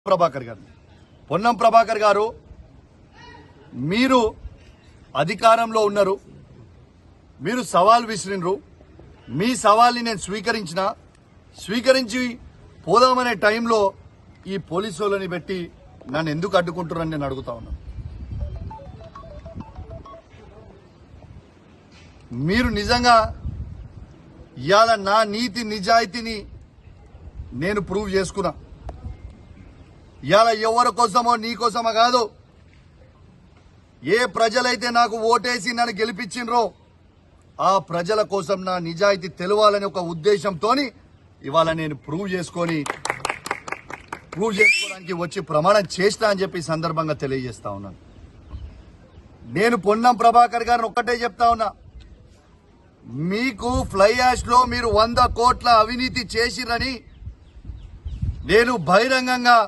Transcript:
ప్రభాకర్ గారు, పొన్నం ప్రభాకర్ గారు, మీరు అధికారంలో ఉన్నారు, మీరు సవాల్ విసిరినరు. మీ సవాల్ని నేను స్వీకరించి పోదామనే టైంలో ఈ పోలీసు వాళ్ళని పెట్టి నన్ను ఎందుకు అడ్డుకుంటున్నారని నేను అడుగుతా ఉన్నాను. మీరు నిజంగా ఇవాళ నా నీతి నిజాయితీని నేను ప్రూవ్ చేసుకున్నా. ఇవాళ ఎవరి కోసమో నీ కోసమో కాదు, ఏ ప్రజలైతే నాకు ఓటేసి నన్ను గెలిపించినరో ఆ ప్రజల కోసం నా నిజాయితీ తెలవాలని ఒక ఉద్దేశంతో ఇవాళ నేను ప్రూవ్ చేసుకోవడానికి వచ్చి ప్రమాణం చేస్తా అని చెప్పి సందర్భంగా తెలియజేస్తా ఉన్నాను. నేను పొన్నం ప్రభాకర్ గారిని ఒక్కటే చెప్తా ఉన్నా, మీకు ఫ్లై యాష్ లో మీరు 100 కోట్ల అవినీతి చేసిరని నేను బహిరంగంగా